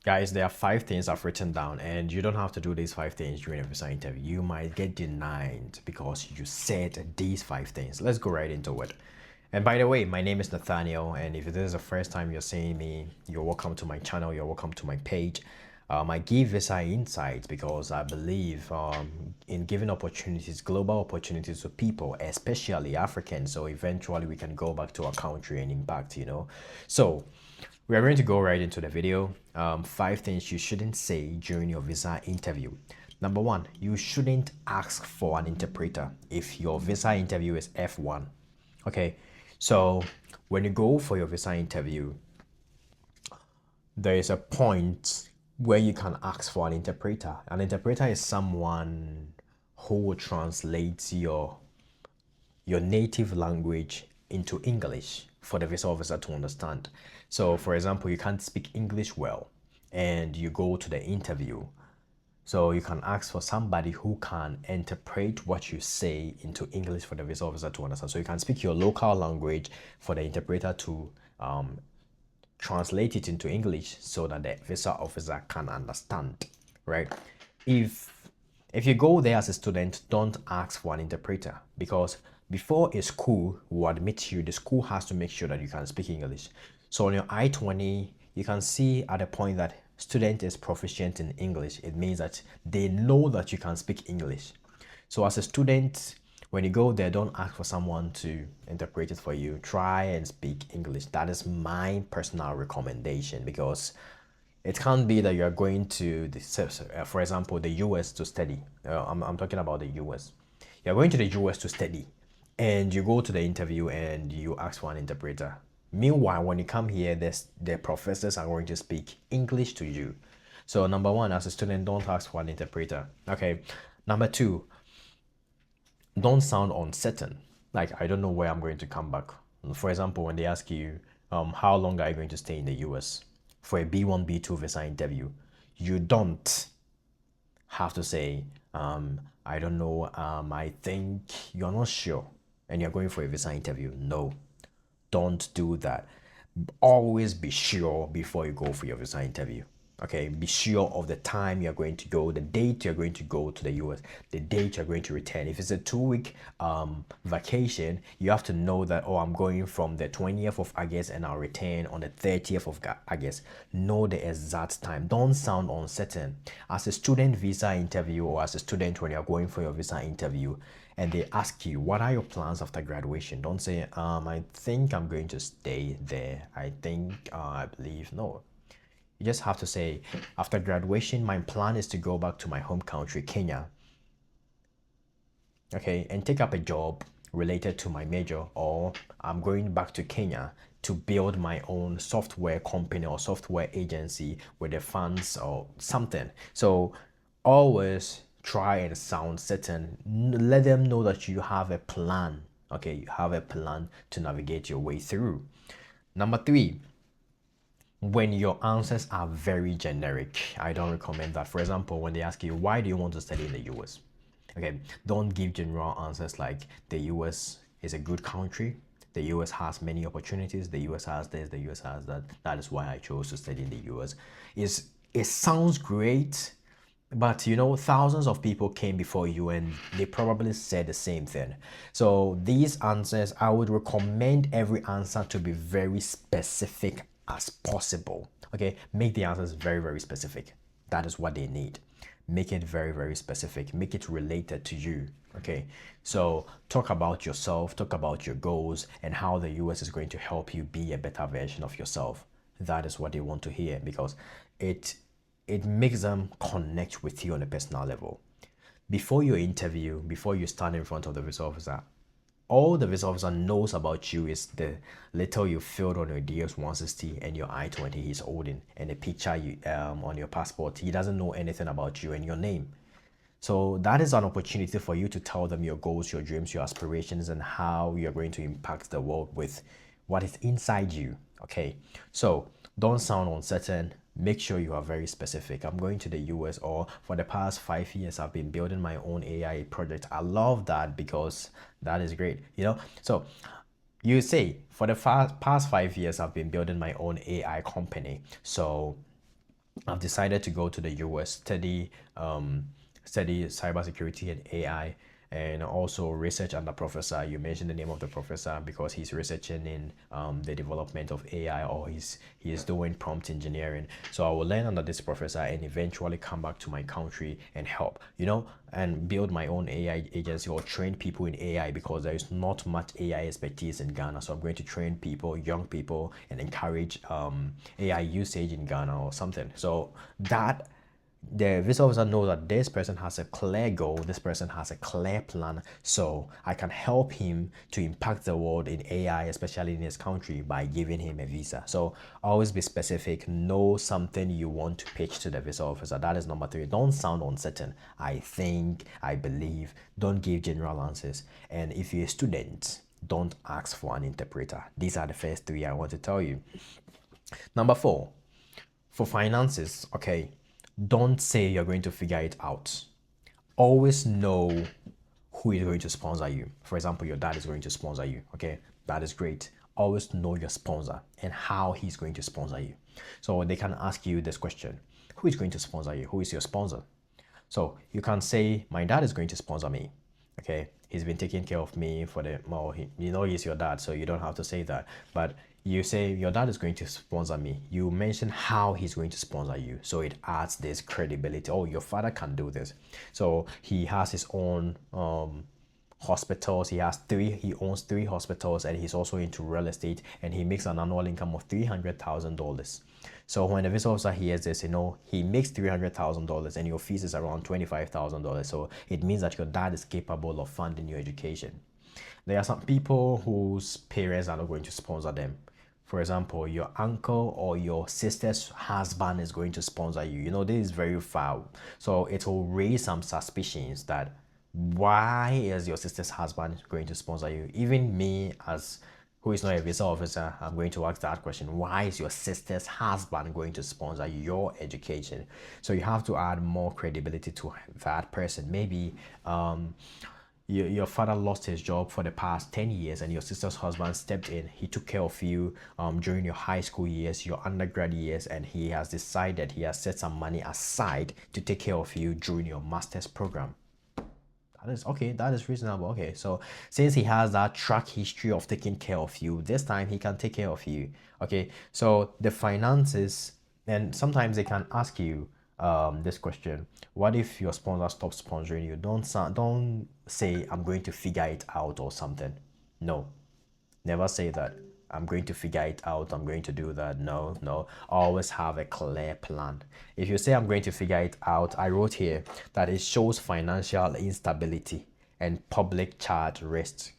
Guys, there are 5 things I've written down, and you don't have to do these 5 things during a visa interview. You might get denied because you said these 5 things. Let's go right into it. And by the way, my name is Nathaniel, and if this is the first time you're seeing me, you're welcome to my channel, you're welcome to my page. I give visa insights because I believe in giving opportunities, global opportunities to people, especially Africans, so eventually we can go back to our country and impact. So, we are going to go right into the video. 5 things you shouldn't say during your visa interview. Number one, you shouldn't ask for an interpreter if your visa interview is F1. Okay, so when you go for your visa interview, there is a point where you can ask for an interpreter. An interpreter is someone who will translate your native language into English for the visa officer to understand. So, for example, you can't speak English well and you go to the interview. So, you can ask for somebody who can interpret what you say into English for the visa officer to understand. So, you can speak your local language for the interpreter to translate it into English so that the visa officer can understand, right? If if you go there as a student, don't ask for an interpreter because before a school will admit you, the school has to make sure that you can speak English. So on your I-20, you can see at the point that student is proficient in English. It means that they know that you can speak English. So as a student, when you go there, don't ask for someone to interpret it for you. Try and speak English. That is my personal recommendation because it can't be that you're going to, for example, the US to study. I'm talking about the US. You're going to the US to study and you go to the interview and you ask for an interpreter. Meanwhile, when you come here, the professors are going to speak English to you. So number one, as a student, don't ask for an interpreter. Okay. Number two, don't sound uncertain. Like, I don't know where I'm going to come back. For example, when they ask you, how long are you going to stay in the US for a B1, B2 visa interview, you don't have to say, I don't know, I think you're not sure and you're going for a visa interview. No, don't do that. Always be sure before you go for your visa interview. Okay, be sure of the time you're going to go, the date you're going to go to the US, the date you're going to return. If it's a 2 week vacation, you have to know that, oh, I'm going from the 20th of August and I'll return on the 30th of August. Know the exact time. Don't sound uncertain. As a student visa interview or as a student when you're going for your visa interview, and they ask you, what are your plans after graduation? Don't say, I think I'm going to stay there. I think, I believe. No. You just have to say, after graduation, my plan is to go back to my home country, Kenya, okay, and take up a job related to my major, or I'm going back to Kenya to build my own software company or software agency with the funds or something. So always try and sound certain. Let them know that you have a plan. Okay, you have a plan to navigate your way through. Number three, when your answers are very generic, I don't recommend that. For example, when they ask you, why do you want to study in the US? Okay, don't give general answers like the US is a good country, the US has many opportunities, the US has this, the US has that. That is why I chose to study in the US. It sounds great, but thousands of people came before you and they probably said the same thing. So these answers, I would recommend every answer to be very specific as possible. Okay, make the answers very, very specific. That is what they need. Make it very, very specific. Make it related to you. Okay, so talk about yourself, talk about your goals, and how the US is going to help you be a better version of yourself. That is what they want to hear because it makes them connect with you on a personal level. Before your interview, before you stand in front of the visa officer, all the visa officer knows about you is the letter you filled on your DS-160 and your I-20 he's holding and the picture on your passport. He doesn't know anything about you and your name. So that is an opportunity for you to tell them your goals, your dreams, your aspirations, and how you're going to impact the world with what is inside you. Okay, so don't sound uncertain. Make sure you are very specific. I'm going to the US, or for the past 5 years, I've been building my own AI project. I love that because that is great. So you say, for the past 5 years, I've been building my own AI company. So I've decided to go to the US, study cybersecurity and AI, and also research under professor. You mentioned the name of the professor because he's researching in the development of AI, or he is doing prompt engineering. So I will learn under this professor and eventually come back to my country and help, and build my own AI agency or train people in AI, because there is not much AI expertise in Ghana. So I'm going to train people, young people, and encourage AI usage in Ghana or something. So that the visa officer knows that this person has a clear goal, this person has a clear plan, so I can help him to impact the world in AI, especially in his country, by giving him a visa. So always be specific, know something you want to pitch to the visa officer. That is number 3. Don't sound uncertain. I think, I believe. Don't give general answers. And if you're a student, don't ask for an interpreter. These are the first 3 I want to tell you. Number 4, for finances, okay, don't say you're going to figure it out. Always know who is going to sponsor you. For example, your dad is going to sponsor you. Okay, that is great. Always know your sponsor and how he's going to sponsor you. So they can ask you this question: who is going to sponsor you? Who is your sponsor? So you can say, my dad is going to sponsor me. Okay, he's been taking care of me for the more. He's your dad, so you don't have to say that. But you say your dad is going to sponsor me. You mention how he's going to sponsor you, so it adds this credibility. Oh, your father can do this. So he has his own hospitals. He owns 3 hospitals, and he's also into real estate, and he makes an annual income of $300,000. So when the visa officer hears this, he makes $300,000 and your fees is around $25,000. So it means that your dad is capable of funding your education. There are some people whose parents are not going to sponsor them. For example, your uncle or your sister's husband is going to sponsor you. This is very foul. So it will raise some suspicions that, why is your sister's husband going to sponsor you? Even me, as who is not a visa officer, I'm going to ask that question. Why is your sister's husband going to sponsor your education? So you have to add more credibility to that person. Maybe your father lost his job for the past 10 years and your sister's husband stepped in. He took care of you during your high school years, your undergrad years, and he has decided, he has set some money aside to take care of you during your master's program. That is okay, that is reasonable. Okay, so since he has that track history of taking care of you, this time he can take care of you. Okay, so the finances, and sometimes they can ask you this question: what if your sponsor stops sponsoring you? Don't say I'm going to figure it out or something. No, never say that. I'm going to figure it out. I'm going to do that. No. Always have a clear plan. If you say I'm going to figure it out, I wrote here that it shows financial instability and public charge risk.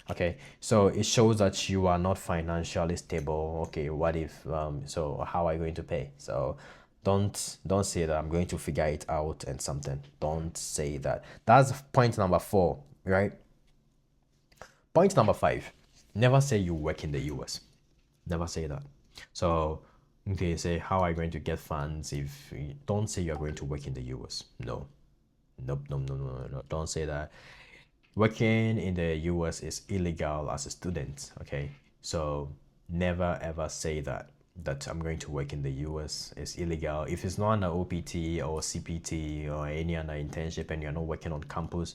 Okay, so it shows that you are not financially stable. Okay, what if so how are you going to pay? So don't say that I'm going to figure it out and something. Don't say that. That's point number 4, right? Point number 5, never say you work in the US. Never say that. So, okay, say, how are you going to get funds if you don't say you're going to work in the US? No. Nope, no. Don't say that. Working in the US is illegal as a student, okay? So, never ever say that I'm going to work in the US is illegal. If it's not an OPT or CPT or any other internship and you're not working on campus,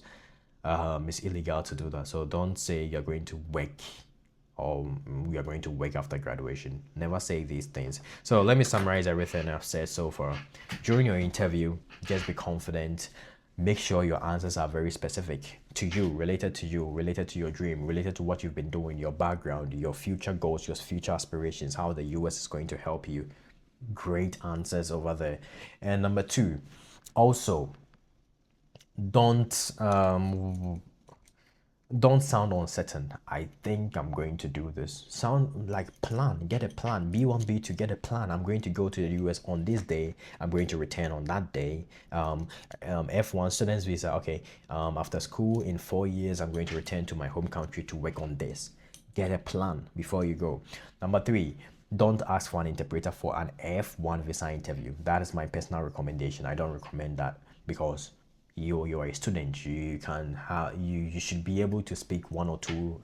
it's illegal to do that. So don't say you're going to work or we are going to work after graduation. Never say these things. So let me summarize everything I've said so far. During your interview, just be confident. Make sure your answers are very specific to you, related to your dream, related to what you've been doing, your background, your future goals, your future aspirations, how the US is going to help you. Great answers over there. And number 2, also, don't sound uncertain. I think I'm going to do this. Sound like plan. Get a plan. B1, B2, get a plan. I'm going to go to the US on this day. I'm going to return on that day. F1 students visa. Okay. After school in 4 years, I'm going to return to my home country to work on this. Get a plan before you go. Number 3, don't ask for an interpreter for an F1 visa interview. That is my personal recommendation. I don't recommend that because you're a student. You can have you should be able to speak one or two.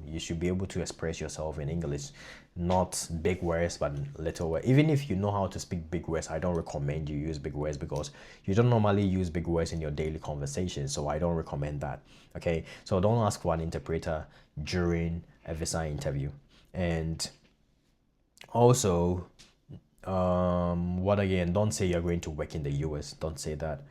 You should be able to express yourself in English, not big words but little words. Even if you know how to speak big words, I don't recommend you use big words because you don't normally use big words in your daily conversation, so I don't recommend that. Okay, so don't ask for an interpreter during a visa interview. And also, what again, don't say you're going to work in the US. Don't say that.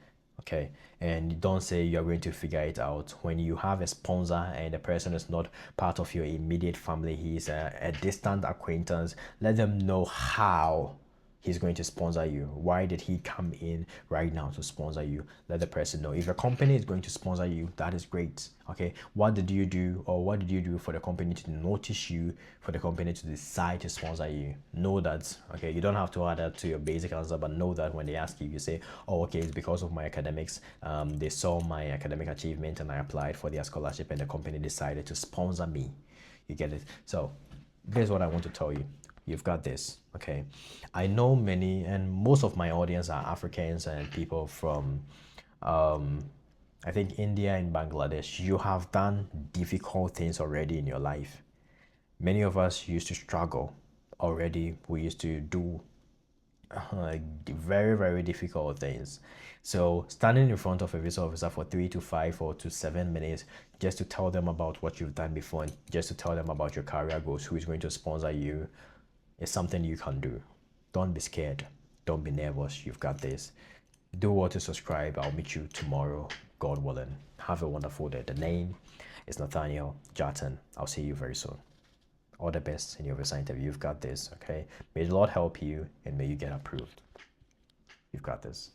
Okay, and don't say you're going to figure it out when you have a sponsor and the person is not part of your immediate family. He's a distant acquaintance. Let them know how he's going to sponsor you. Why did he come in right now to sponsor you? Let the person know. If a company is going to sponsor you, that is great. Okay, what did you do, or what did you do for the company to notice you, for the company to decide to sponsor you? Know that. Okay, you don't have to add that to your basic answer, but know that when they ask you, you say, oh, okay, it's because of my academics. They saw my academic achievement and I applied for their scholarship and the company decided to sponsor me. You get it? So here's what I want to tell you. You've got this. Okay, I know many and most of my audience are Africans and people from I think India and Bangladesh. You have done difficult things already in your life. Many of us used to struggle already. We used to do very, very difficult things. So standing in front of a visa officer for 3 to 5 or to 7 minutes just to tell them about what you've done before and just to tell them about your career goals, who is going to sponsor you, is something you can do. Don't be scared. Don't be nervous. You've got this. Do what to subscribe. I'll meet you tomorrow, God willing. Have a wonderful day. The name is Nathaniel Jatton. I'll see you very soon. All the best in your visa interview. You've got this, okay? May the Lord help you and may you get approved. You've got this.